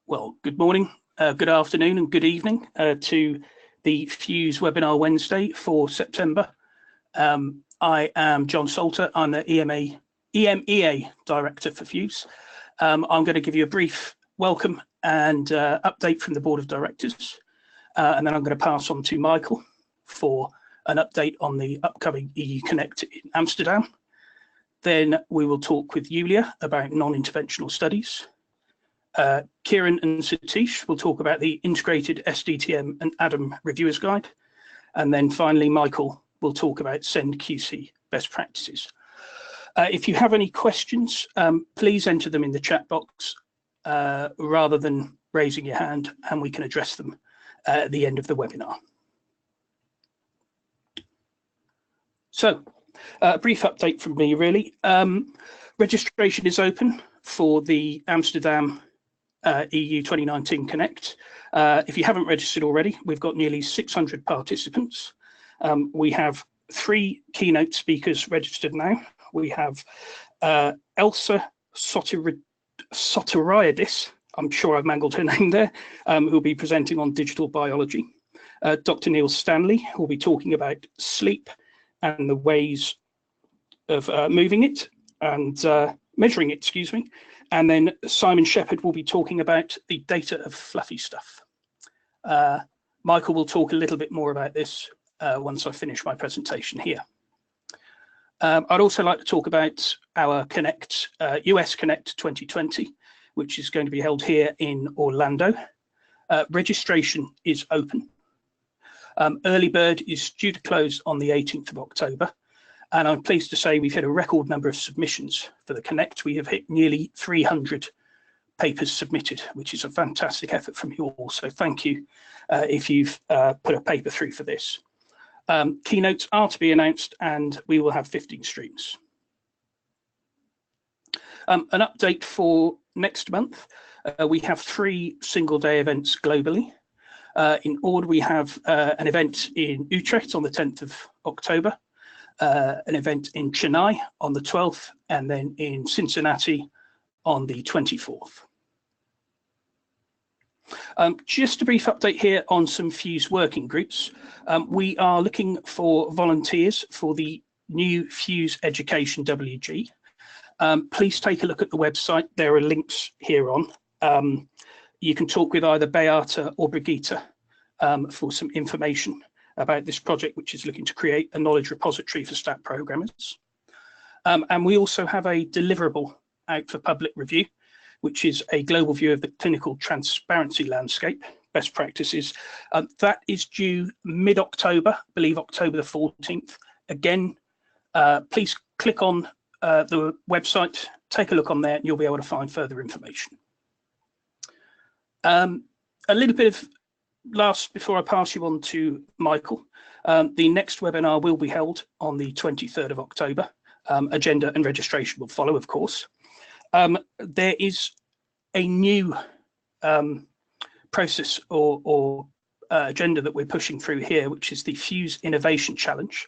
Well, good morning, good afternoon and good evening to the PHUSE webinar Wednesday for September. I am John Salter. I'm the EMEA Director for PHUSE. I'm going to give you a brief welcome and update from the Board of Directors. And then I'm going to pass on to Michael for an update on the upcoming EU Connect in Amsterdam. Then we will talk with Yuliia about non-interventional studies. Kiran and Satheesh will talk about the integrated SDTM and ADAM reviewers guide. And then finally, Michael will talk about Send QC best practices. If you have any questions, please enter them in the chat box rather than raising your hand, and we can address them at the end of the webinar. So, a brief update from me, really. Registration is open for the Amsterdam EU 2019 Connect. If you haven't registered already, we've got nearly 600 participants. We have 3 keynote speakers registered now. We have Elsa Soteriadis, I'm sure I've mangled her name there, who will be presenting on digital biology. Dr. Neil Stanley will be talking about sleep and the ways of moving it and measuring it, excuse me. And then Simon Shepherd will be talking about the data of fluffy stuff. Michael will talk a little bit more about this once I finish my presentation here. I'd also like to talk about our Connect, US Connect 2020, which is going to be held here in Orlando. Registration is open. Early bird is due to close on the 18th of October. And I'm pleased to say we've hit a record number of submissions for the Connect. We have hit nearly 300 papers submitted, which is a fantastic effort from you all. So thank you if you've put a paper through for this. Keynotes are to be announced and we will have 15 streams. An update for next month. We have 3 single-day events globally. In order, we have an event in Utrecht on the 10th of October. An event in Chennai on the 12th, and then in Cincinnati on the 24th. Just a brief update here on some PHUSE working groups. We are looking for volunteers for the new PHUSE Education WG. Please take a look at the website. There are links here on. You can talk with either Beata or Brigitte for some information about this project, which is looking to create a knowledge repository for STAT programmers. And we also have a deliverable out for public review, which is a global view of the clinical transparency landscape, best practices. That is due mid-October, I believe October the 14th. Again, please click on the website, take a look on there, and you'll be able to find further information. A little bit of before I pass you on to Michael, the next webinar will be held on the 23rd of October. Agenda and registration will follow, of course. There is a new process or agenda that we're pushing through here, which is the PHUSE Innovation Challenge.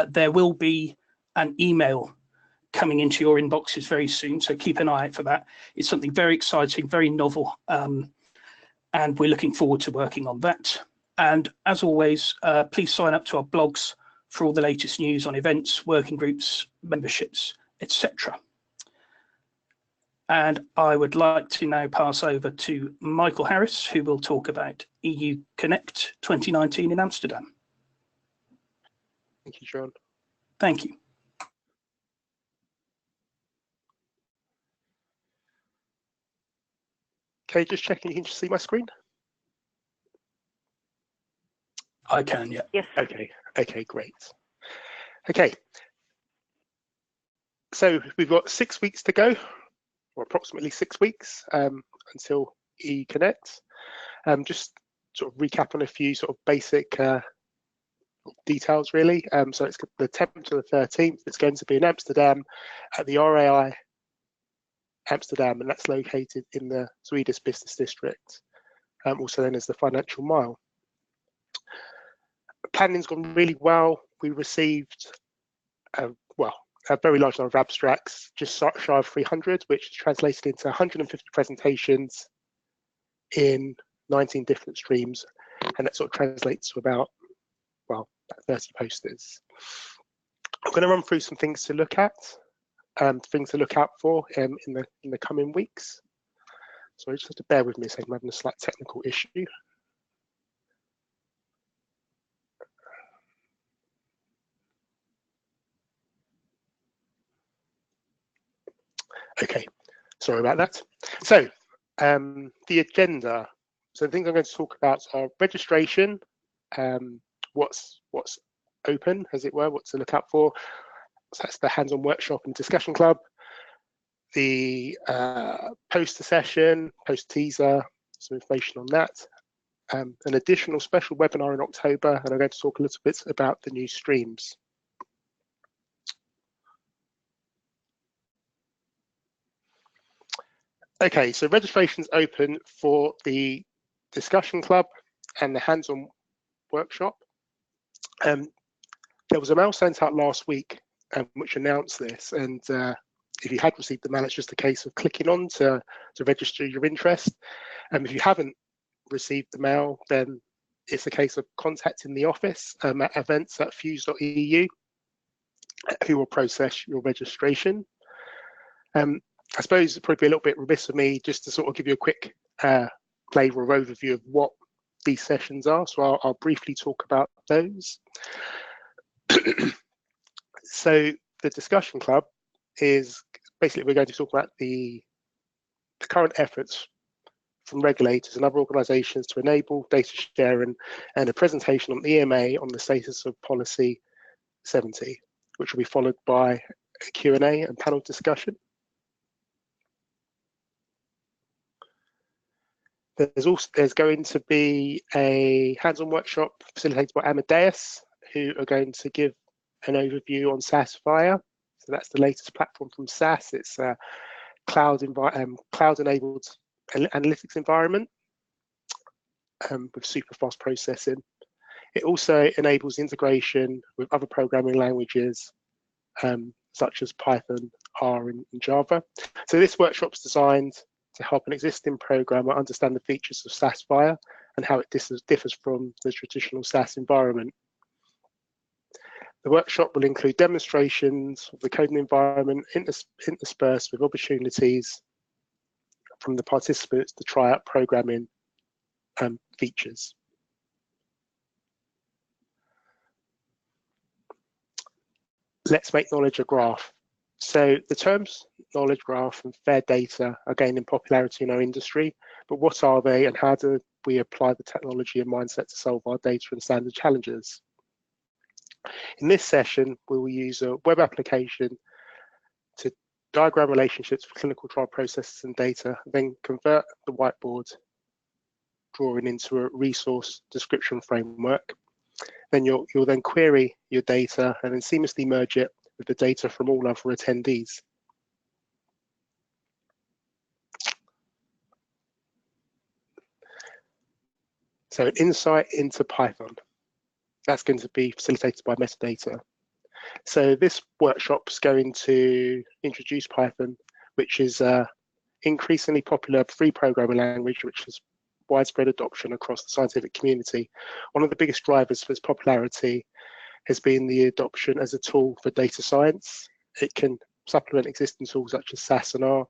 There will be an email coming into your inboxes very soon, so keep an eye out for that. It's something very exciting, very novel. And we're looking forward to working on that. And as always, please sign up to our blogs for all the latest news on events, working groups, memberships, etc. And I would like to now pass over to Michael Harris, who will talk about EU Connect 2019 in Amsterdam. Thank you, John. Thank you. Okay, just checking you can see my screen. I can, yeah. Yes. Okay, great. Okay, so we've got 6 weeks to go, or approximately 6 weeks until EU Connect. Just sort of recap on a few sort of basic details, really. So it's the 10th to the 13th. It's going to be in Amsterdam at the RAI Amsterdam, and that's located in the Swedish Business District, also known as the Financial Mile. Planning's gone really well. We received a very large number of abstracts, just shy of 300, which is translated into 150 presentations, in 19 different streams, and that sort of translates to about, well, 30 posters. I'm going to run through some things to look at, things to look out for in the coming weeks. So just have to bear with me a second, I'm having a slight technical issue. Okay, sorry about that. So the agenda. So the things I'm going to talk about are registration, what's open, as it were, what to look out for. So that's the hands-on workshop and discussion club, the poster session, post teaser, some information on that, an additional special webinar in October, and I'm going to talk a little bit about the new streams. Okay, so registration's open for the discussion club and the hands-on workshop. There was a mail sent out last week which announced this, and if you had received the mail, it's just a case of clicking on to register your interest. If you haven't received the mail, then it's a case of contacting the office at events@phuse.eu, who will process your registration. I suppose it'd probably be a little bit remiss of me just to sort of give you a quick flavour or overview of what these sessions are. So I'll briefly talk about those. So the discussion club is basically, we're going to talk about the current efforts from regulators and other organisations to enable data sharing, and a presentation on the EMEA on the status of policy 70, which will be followed by a Q&A and panel discussion. There's going to be a hands-on workshop facilitated by Amadeus, who are going to give an overview on SaaSfire. So that's the latest platform from SaaS. It's a cloud-enabled analytics environment with super fast processing. It also enables integration with other programming languages such as Python, R, and Java. So this workshop's designed to help an existing programmer understand the features of SaaSfire and how it differs from the traditional SaaS environment. The workshop will include demonstrations of the coding environment interspersed with opportunities from the participants to try out programming features. Let's make knowledge a graph. So the terms knowledge graph and fair data are gaining popularity in our industry, but what are they and how do we apply the technology and mindset to solve our data and standard challenges? In this session, we will use a web application to diagram relationships for clinical trial processes and data, then convert the whiteboard drawing into a resource description framework. Then you'll then query your data and then seamlessly merge it with the data from all other attendees. So an insight into Python. That's going to be facilitated by metadata. So this workshop's going to introduce Python, which is an increasingly popular free programming language, which has widespread adoption across the scientific community. One of the biggest drivers for its popularity has been the adoption as a tool for data science. It can supplement existing tools such as SAS and R,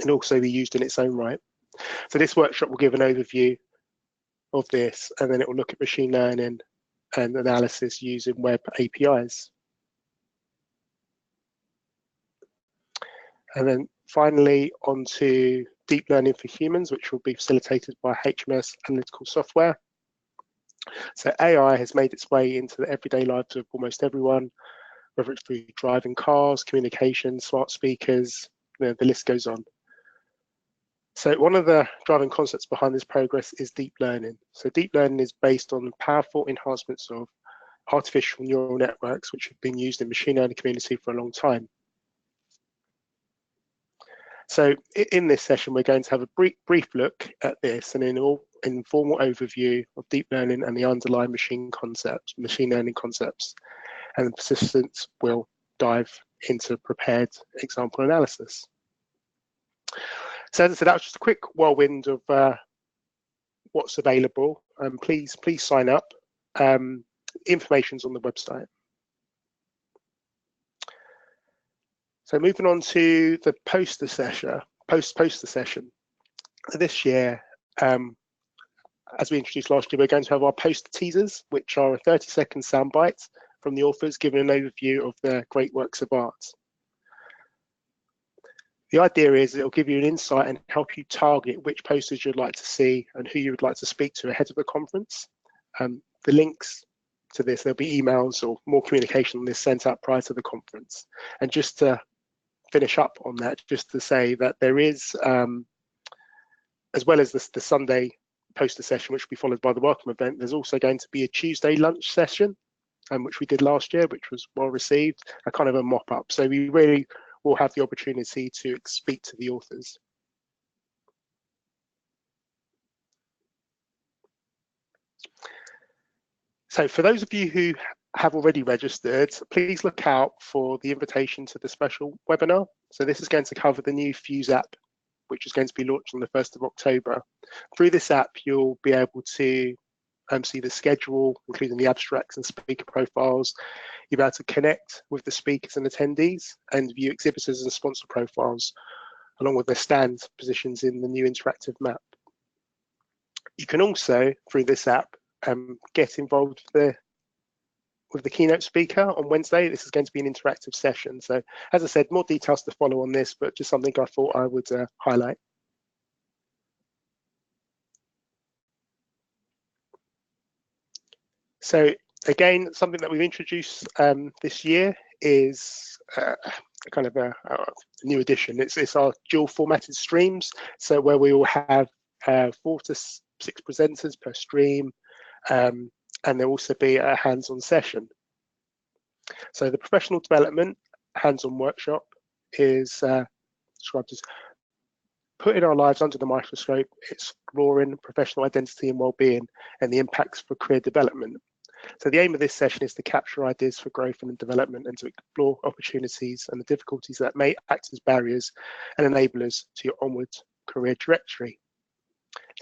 and also be used in its own right. So this workshop will give an overview of this, and then it will look at machine learning and analysis using web APIs. And then finally onto deep learning for humans, which will be facilitated by HMS Analytical Software. So AI has made its way into the everyday lives of almost everyone, whether it's through driving cars, communication, smart speakers, the list goes on. So one of the driving concepts behind this progress is deep learning. So deep learning is based on powerful enhancements of artificial neural networks, which have been used in machine learning community for a long time. So in this session, we're going to have a brief look at this and an informal overview of deep learning and the underlying machine learning concepts. And the participants will dive into prepared example analysis. So as I said, that was just a quick whirlwind of what's available. Please sign up. Information's on the website. So moving on to the poster session. This year, as we introduced last year, we're going to have our poster teasers, which are a 30-second soundbite from the authors giving an overview of their great works of art. The idea is it'll give you an insight and help you target which posters you'd like to see and who you would like to speak to ahead of the conference. The links to this, there'll be emails or more communication on this sent out prior to the conference. And just to finish up on that, just to say that there is, as well as the Sunday poster session, which will be followed by the welcome event, there's also going to be a Tuesday lunch session, which we did last year, which was well received, a kind of a mop up. So we really will have the opportunity to speak to the authors. So for those of you who have already registered, please look out for the invitation to the special webinar. So this is going to cover the new PHUSE app, which is going to be launched on the 1st of October. Through this app, you'll be able to see the schedule, including the abstracts and speaker profiles. You'll be able to connect with the speakers and attendees and view exhibitors and sponsor profiles, along with their stand positions in the new interactive map. You can also, through this app, get involved with the keynote speaker on Wednesday. This is going to be an interactive session. So as I said, more details to follow on this, but just something I thought I would highlight. So again, something that we've introduced this year is kind of a new addition. It's our dual formatted streams. So where we will have 4 to 6 presenters per stream, and there'll also be a hands-on session. So the professional development hands-on workshop is described as putting our lives under the microscope, exploring professional identity and well-being and the impacts for career development. So the aim of this session is to capture ideas for growth and development and to explore opportunities and the difficulties that may act as barriers and enablers to your onward career trajectory.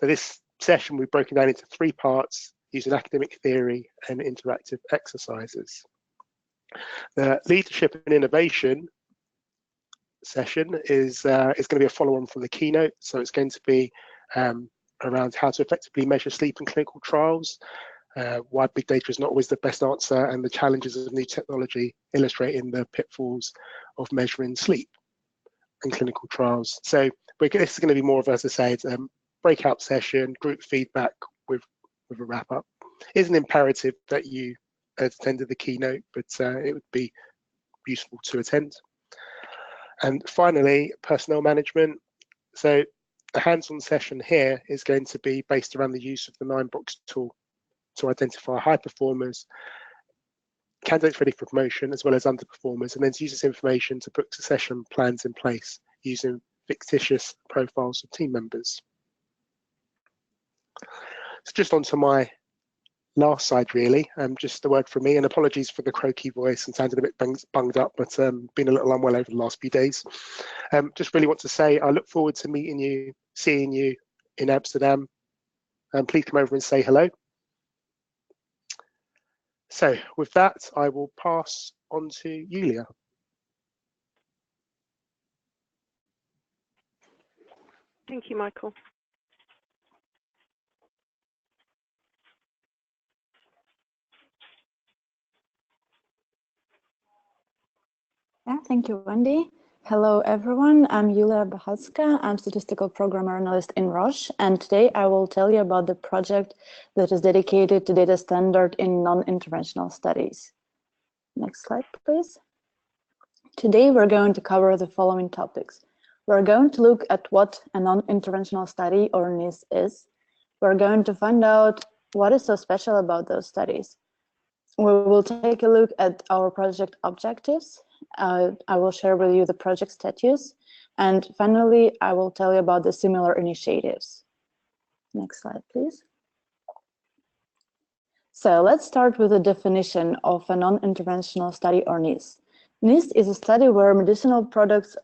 So this session we've broken down into 3 parts using academic theory and interactive exercises. The leadership and innovation session is going to be a follow-on from the keynote. So it's going to be around how to effectively measure sleep in clinical trials, why big data is not always the best answer, and the challenges of new technology, illustrating the pitfalls of measuring sleep in clinical trials. So this is going to be more of, as I said, breakout session, group feedback with a wrap-up. It isn't imperative that you attended the keynote, but it would be useful to attend. And finally, personnel management. So the hands-on session here is going to be based around the use of the 9-box tool to identify high performers, candidates ready for promotion, as well as underperformers, and then to use this information to put succession plans in place using fictitious profiles of team members. So just onto my last slide, really, just a word from me, and apologies for the croaky voice and sounding a bit bunged up, but been a little unwell over the last few days. Just really want to say I look forward to meeting you, seeing you in Amsterdam, and please come over and say hello. So with that, I will pass on to Yuliia. Thank you, Michael. Yeah, thank you, Wendy. Hello, everyone. I'm Yuliia Bahatska. I'm statistical programmer analyst in Roche, and today I will tell you about the project that is dedicated to data standard in non-interventional studies. Next slide, please. Today, we're going to cover the following topics. We're going to look at what a non-interventional study, or NIS, is. We're going to find out what is so special about those studies. We will take a look at our project objectives. I will share with you the project status, and finally, I will tell you about the similar initiatives. Next slide, please. So let's start with the definition of a non-interventional study, or NIS. NIS is a study where medicinal products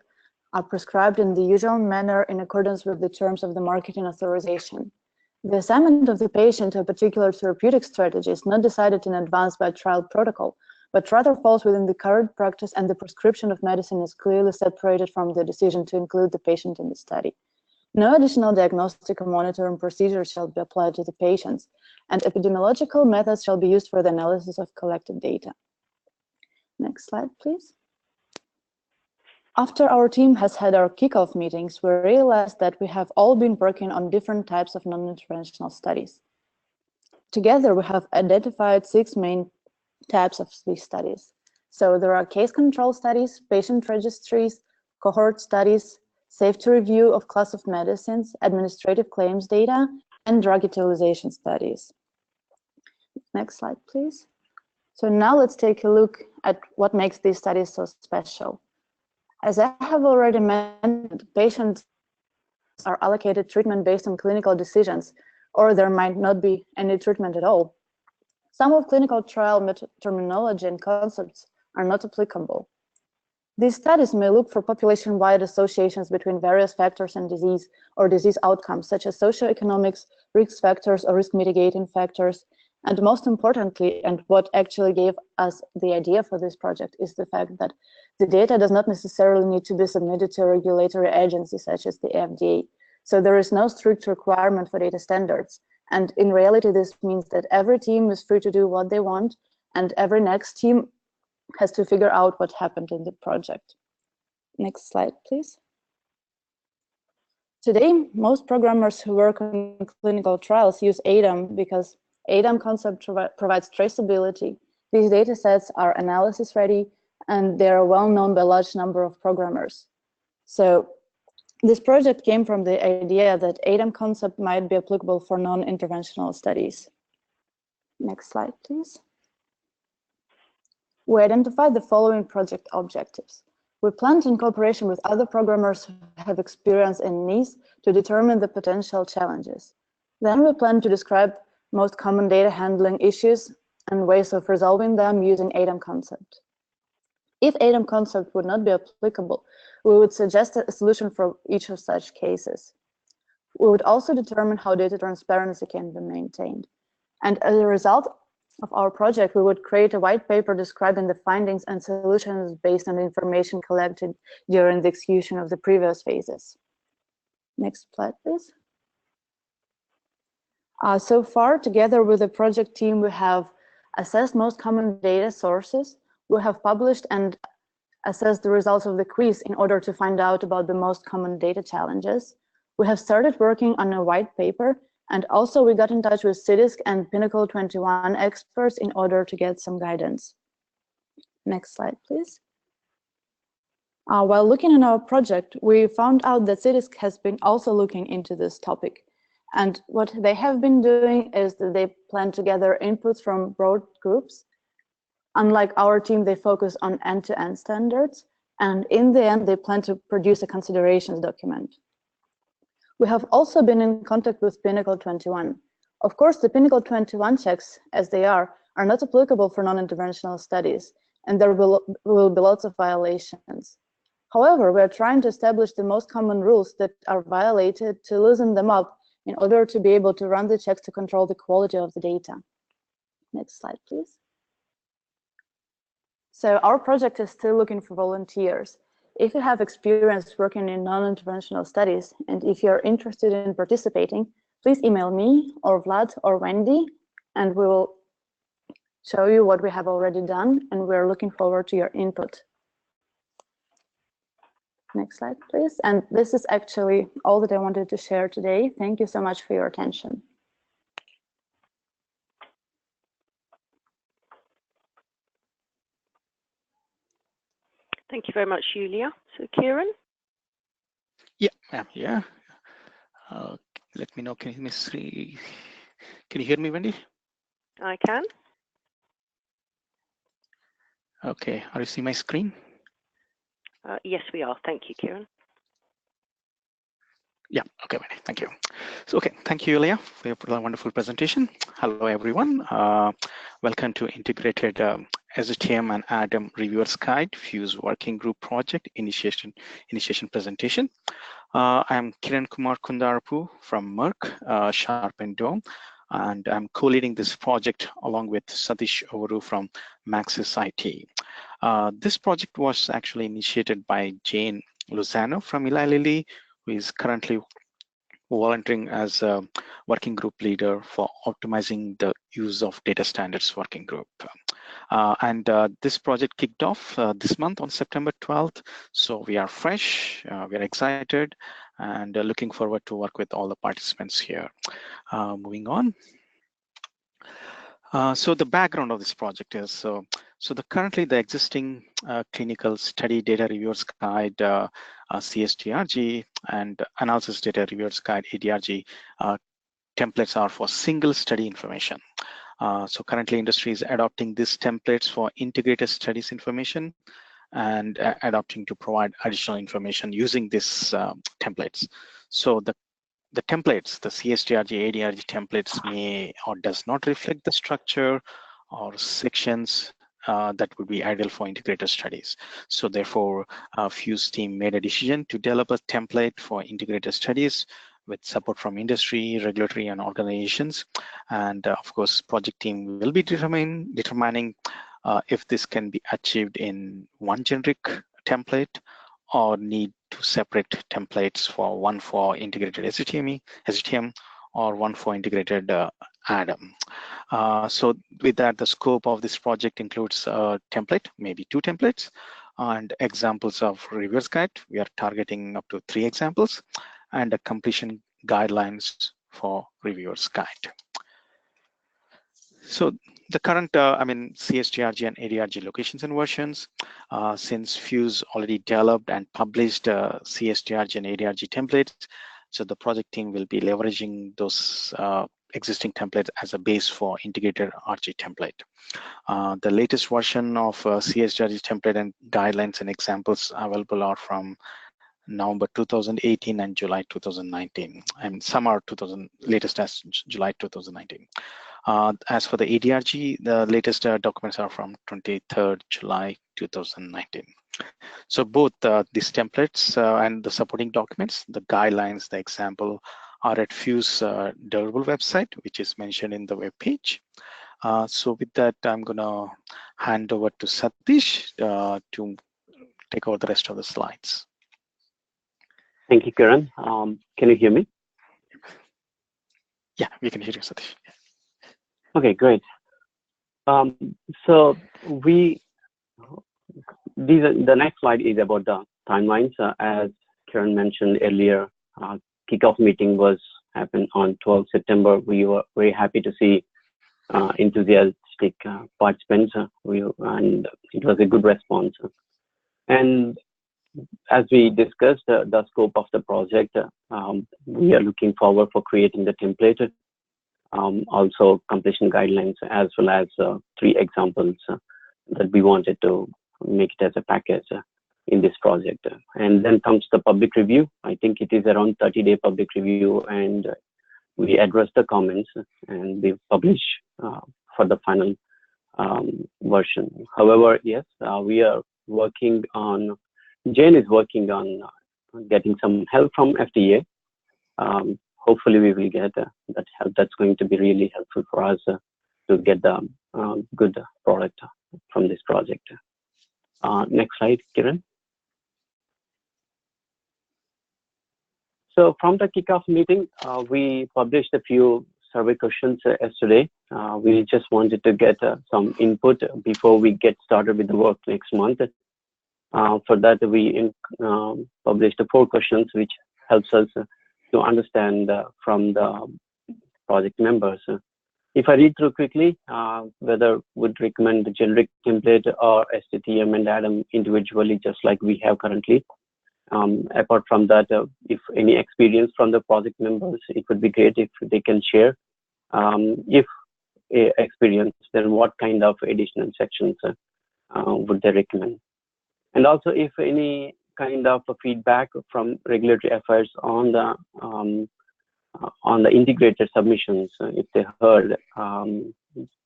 are prescribed in the usual manner in accordance with the terms of the marketing authorization. The assignment of the patient to a particular therapeutic strategy is not decided in advance by a trial protocol, but rather falls within the current practice, and the prescription of medicine is clearly separated from the decision to include the patient in the study. No additional diagnostic or monitoring procedures shall be applied to the patients, and epidemiological methods shall be used for the analysis of collected data. Next slide, please. After our team has had our kickoff meetings, we realized that we have all been working on different types of non-interventional studies. Together, we have identified 6 main types of these studies. So there are case control studies, patient registries, cohort studies, safety review of class of medicines, administrative claims data, and drug utilization studies. Next slide, please. So now let's take a look at what makes these studies so special. As I have already mentioned, patients are allocated treatment based on clinical decisions, or there might not be any treatment at all. Some of clinical trial terminology and concepts are not applicable. These studies may look for population-wide associations between various factors and disease or disease outcomes, such as socioeconomics, risk factors, or risk mitigating factors. And most importantly, and what actually gave us the idea for this project, is the fact that the data does not necessarily need to be submitted to a regulatory agency such as the FDA. So there is no strict requirement for data standards. And in reality, this means that every team is free to do what they want, and every next team has to figure out what happened in the project. Next slide, please. Today, most programmers who work on clinical trials use ADAM because ADAM concept provides traceability. These data sets are analysis ready, and they are well known by a large number of programmers. So this project came from the idea that ADAM concept might be applicable for non-interventional studies. Next slide, please. We identified the following project objectives. We planned in cooperation with other programmers who have experience in NIS to determine the potential challenges. Then we planned to describe most common data handling issues and ways of resolving them using ADAM concept. If ADAM concept would not be applicable, we would suggest a solution for each of such cases. We would also determine how data transparency can be maintained. And as a result of our project, we would create a white paper describing the findings and solutions based on the information collected during the execution of the previous phases. Next slide, please. So far, together with the project team, we have assessed most common data sources. We have published and assessed the results of the quiz in order to find out about the most common data challenges. We have started working on a white paper, and also we got in touch with CIDISC and Pinnacle 21 experts in order to get some guidance. Next slide, please. While looking at our project, we found out that CIDISC has been also looking into this topic. And what they have been doing is that they plan to gather inputs from broad groups. Unlike our team, they focus on end-to-end standards. And in the end, they plan to produce a considerations document. We have also been in contact with Pinnacle 21. Of course, the Pinnacle 21 checks, as they are not applicable for non-interventional studies, and there will be lots of violations. However, we are trying to establish the most common rules that are violated to loosen them up in order to be able to run the checks to control the quality of the data. Next slide, please. So our project is still looking for volunteers. If you have experience working in non-interventional studies, and if you're interested in participating, please email me or Vlad or Wendy, and we will show you what we have already done, and we're looking forward to your input. Next slide, please. And this is actually all that I wanted to share today. Thank you so much for your attention. Thank you very much, Yuliia. So, Kiran? Yeah, I'm here. Let me know, can you hear me, Wendy? I can. Okay, are you seeing my screen? Yes, we are. Thank you, Kiran. Yeah, okay, thank you. So, okay, thank you, Yuliia, for your wonderful presentation. Hello, everyone. Welcome to Integrated SDTM and ADAM Reviewers Guide PHUSE Working Group Project Initiation Presentation. I'm Kiran Kundarapu from Merck, Sharp and Dome, and I'm co-leading this project along with Satheesh Avvaru from MaxisIT. This project was actually initiated by Jane Lozano from Eli Lilly, who is currently volunteering as a working group leader for optimizing the use of data standards working group. This project kicked off this month on September 12th. So we are fresh, we are excited, and looking forward to work with all the participants here. Moving on. So the background of this project is, currently the existing clinical study data reviewers guide, CSTRG, and analysis data reviewers guide, ADRG, templates are for single study information. So currently industry is adopting these templates for integrated studies information and adopting to provide additional information using these templates. So the templates, the CSTRG, ADRG templates may or does not reflect the structure or sections that would be ideal for integrated studies. So therefore, PHUSE team made a decision to develop a template for integrated studies with support from industry, regulatory, and organizations. And of course, project team will be determining if this can be achieved in one generic template or need two separate templates, for one for integrated SDTM, or one for integrated ADAM. So with that, the scope of this project includes a template, maybe two templates, and examples of reviewers guide. We are targeting up to 3 examples, and a completion guidelines for reviewers guide. So the current, CSTRG and ADRG locations and versions, since PHUSE already developed and published CSTRG and ADRG templates, so the project team will be leveraging those existing templates as a base for integrated RG template. The latest version of CSTRG template and guidelines and examples available are from November 2018 and July 2019, and some are latest as July 2019. As for the ADRG, the latest documents are from 23rd July 2019. So both these templates and the supporting documents, the guidelines, the example, are at PHUSE Durable website, which is mentioned in the web page. So with that, I'm gonna hand over to Satheesh to take over the rest of the slides. Thank you, Kiran. Can you hear me? Yeah, we can hear you, Satheesh. Okay, great. So the next slide is about the timelines. As Kiran mentioned earlier, kickoff meeting happened on 12 September. We were very happy to see enthusiastic participants, and it was a good response. And as we discussed the scope of the project, we are looking forward for creating the template, also completion guidelines, as well as 3 examples that we wanted to make it as a package in this project. And then comes the public review. I think it is around 30-day public review, and we address the comments and we publish for the final version. However, yes, we are working on, Jane is working on getting some help from FDA. Hopefully we will get that help. That's going to be really helpful for us to get the good product from this project. Next slide, Kiran. So from the kickoff meeting, we published a few survey questions yesterday. We just wanted to get some input before we get started with the work next month. For that, we published 4 questions, which helps us to understand from the project members. If I read through quickly, whether would recommend the generic template or SDTM and ADAM individually, just like we have currently. Apart from that, if any experience from the project members, it would be great if they can share. If experience, then what kind of additional sections would they recommend? And also, if any kind of a feedback from regulatory affairs on the integrated submissions. If they heard,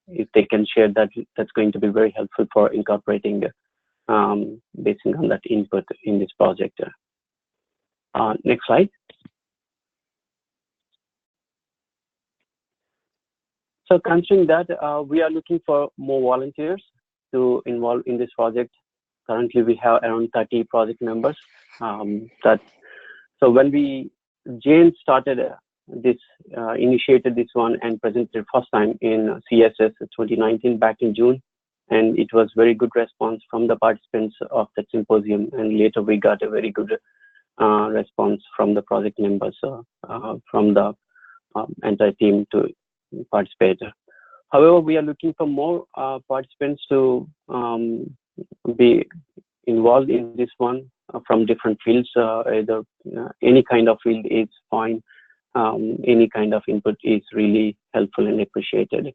if they can share that, that's going to be very helpful for incorporating, based on that input in this project. Next slide. So considering that, we are looking for more volunteers to involve in this project. Currently, we have around 30 project members. So when Jane started this, initiated this one and presented first time in CSS 2019 back in June, and it was very good response from the participants of that symposium. And later we got a very good response from the project members, from the entire team to participate. However, we are looking for more participants to be involved in this one from different fields. Either any kind of field is fine. Any kind of input is really helpful and appreciated.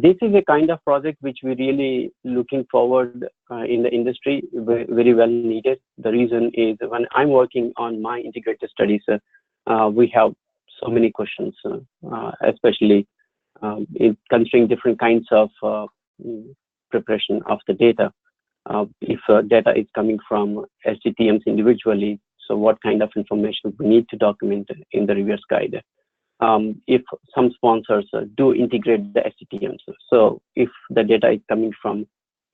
This is a kind of project which we really looking forward in the industry, very well needed. The reason is when I'm working on my integrated studies, we have so many questions, especially in considering different kinds of preparation of the data. If data is coming from SDTMs individually, so what kind of information we need to document in the reviewer's guide. If some sponsors do integrate the SDTMs, so if the data is coming from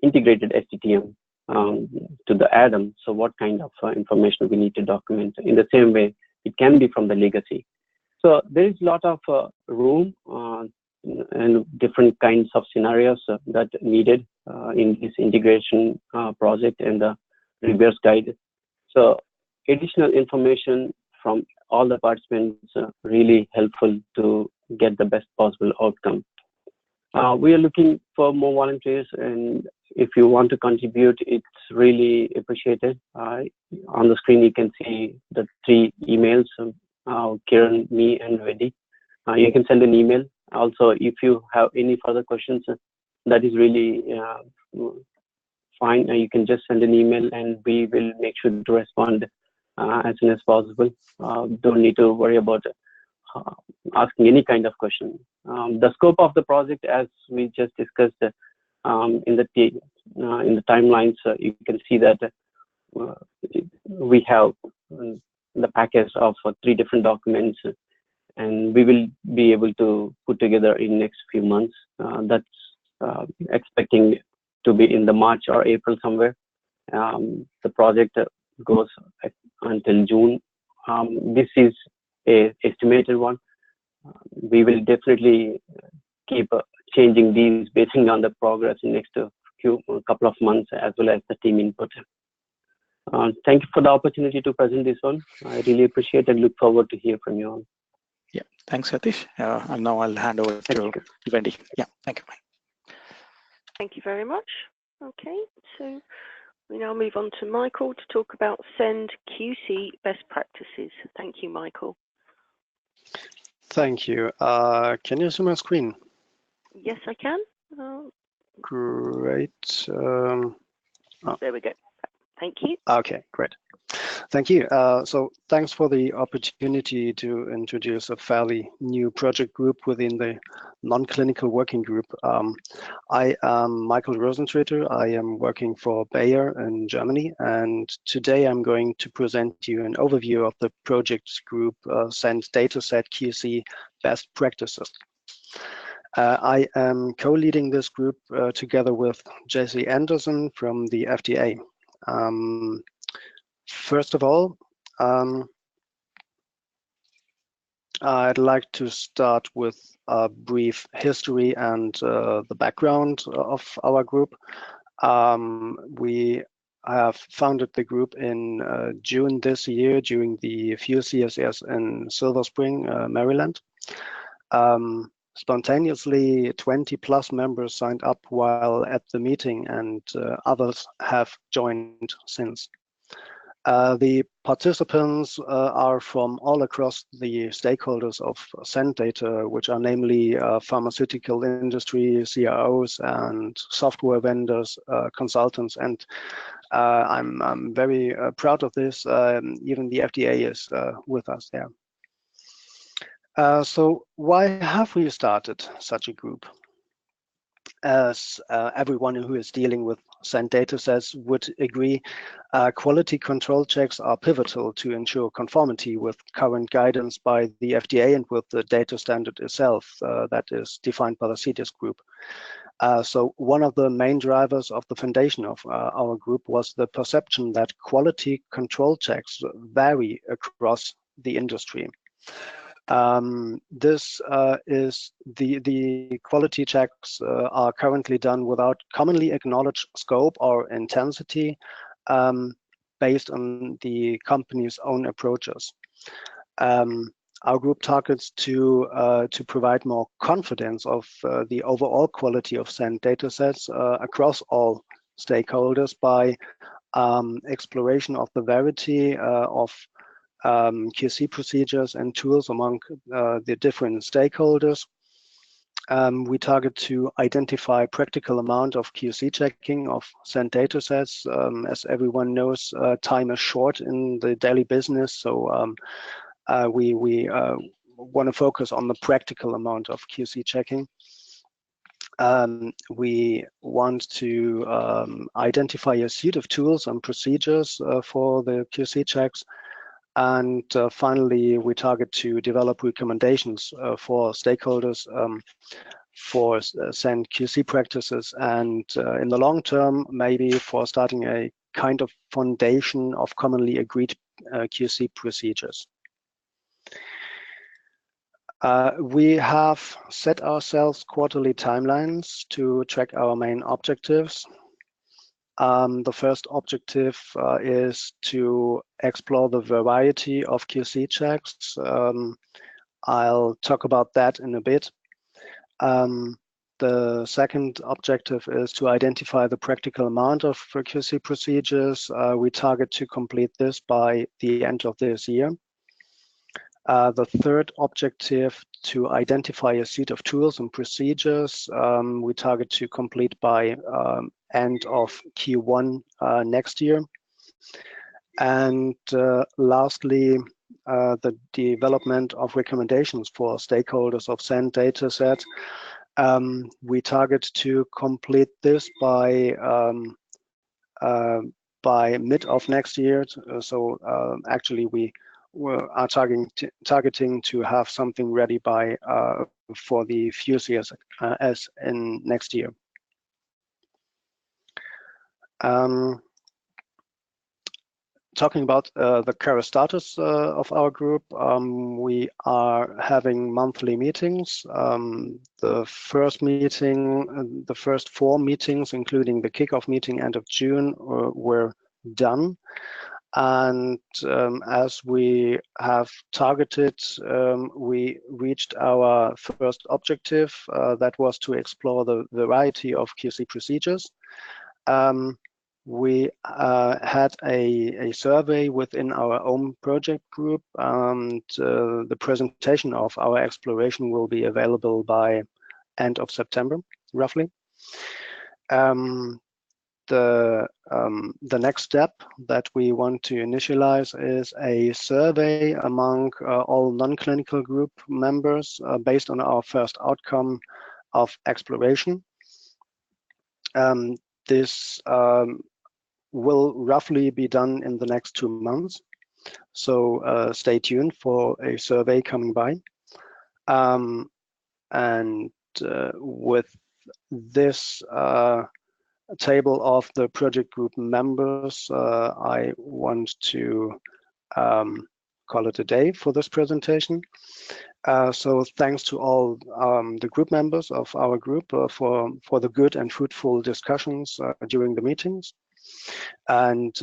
integrated SDTM to the ADAM, so what kind of information we need to document. In the same way, it can be from the legacy. So there is a lot of room and different kinds of scenarios that needed in this integration project and the reviewer's guide. So additional information from all the participants really helpful to get the best possible outcome. We are looking for more volunteers, and if you want to contribute, it's really appreciated. On the screen, you can see the 3 emails, Kiran, me, and Wendy. You can send an email. Also, if you have any further questions, that is really fine. You can just send an email and we will make sure to respond as soon as possible. Don't need to worry about asking any kind of question. The scope of the project, as we just discussed in the timelines, you can see that we have the package of 3 different documents, and we will be able to put together in next few months. That's expecting to be in the March or April somewhere. The project goes until June. This is a estimated one. We will definitely keep changing these based on the progress in next couple of months, as well as the team input. Thank you for the opportunity to present this one. I really appreciate and look forward to hear from you all. Yeah, thanks, Satheesh. And now I'll hand over to Wendy. Yeah, thank you. Thank you very much. Okay, so we now move on to Michael to talk about SEND QC best practices. Thank you, Michael. Thank you. Can you see my screen? Yes, I can. Great. There we go. Thank you. Okay, great. Thank you. So thanks for the opportunity to introduce a fairly new project group within the non-clinical working group. I am Michael Rosentreter. I am working for Bayer in Germany, and today I'm going to present you an overview of the project group SEND Dataset QC Best Practices. I am co-leading this group together with Jesse Anderson from the FDA. First of all, I'd like to start with a brief history and the background of our group. We have founded the group in June this year during the PHUSE CSS in Silver Spring, Maryland. Spontaneously, 20+ members signed up while at the meeting, and others have joined since. The participants are from all across the stakeholders of SEND data, which are namely pharmaceutical industry, CROs, and software vendors, consultants, and I'm very proud of this. Even the FDA is with us there. So why have we started such a group? As everyone who is dealing with SEND datasets would agree, quality control checks are pivotal to ensure conformity with current guidance by the FDA and with the data standard itself that is defined by the CDISC group. So one of the main drivers of the foundation of our group was the perception that quality control checks vary across the industry. This is the quality checks are currently done without commonly acknowledged scope or intensity based on the company's own approaches. Our group targets to provide more confidence of the overall quality of SEND datasets across all stakeholders by exploration of the variety of QC procedures and tools among the different stakeholders. We target to identify practical amount of QC checking of SEND datasets. As everyone knows, time is short in the daily business, so we want to focus on the practical amount of QC checking. We want to identify a suite of tools and procedures for the QC checks. And finally, we target to develop recommendations for stakeholders for SEND QC practices, and in the long term, maybe for starting a kind of foundation of commonly agreed QC procedures. We have set ourselves quarterly timelines to track our main objectives. The first objective is to explore the variety of QC checks. I'll talk about that in a bit. The second objective is to identify the practical amount of QC procedures. We target to complete this by the end of this year. The third objective, to identify a suite of tools and procedures, we target to complete by end of Q1 next year. And lastly, the development of recommendations for stakeholders of SEND dataset. We target to complete this by mid of next year. So actually we are targeting to have something ready by for the PHUSE as in next year. Talking about the current status of our group, we are having monthly meetings. The first meeting, the first 4 meetings, including the kickoff meeting end of June, were done. And as we have targeted, we reached our first objective, that was to explore the variety of QC procedures. We had a survey within our own project group, and the presentation of our exploration will be available by end of September, roughly. The next step that we want to initialize is a survey among all non-clinical group members based on our first outcome of exploration. This will roughly be done in the next 2 months. So stay tuned for a survey coming by. And with this table of the project group members, I want to call it a day for this presentation. So thanks to all the group members of our group for the good and fruitful discussions during the meetings. And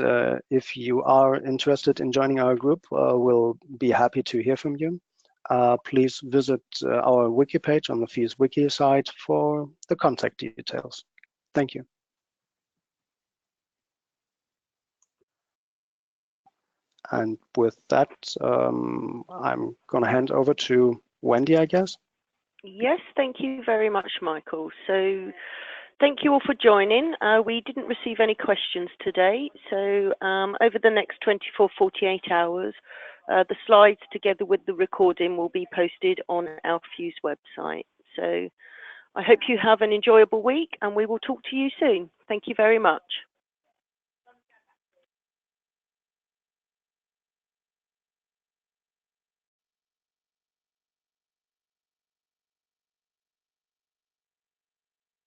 if you are interested in joining our group, we'll be happy to hear from you. Please visit our wiki page on the PHUSE wiki site for the contact details. Thank you. And with that, I'm going to hand over to Wendy, I guess. Yes, thank you very much, Michael. So Thank you all for joining. We didn't receive any questions today, so over the next 24-48 hours, the slides together with the recording will be posted on our PHUSE website. So I hope you have an enjoyable week, and we will talk to you soon. Thank you very much.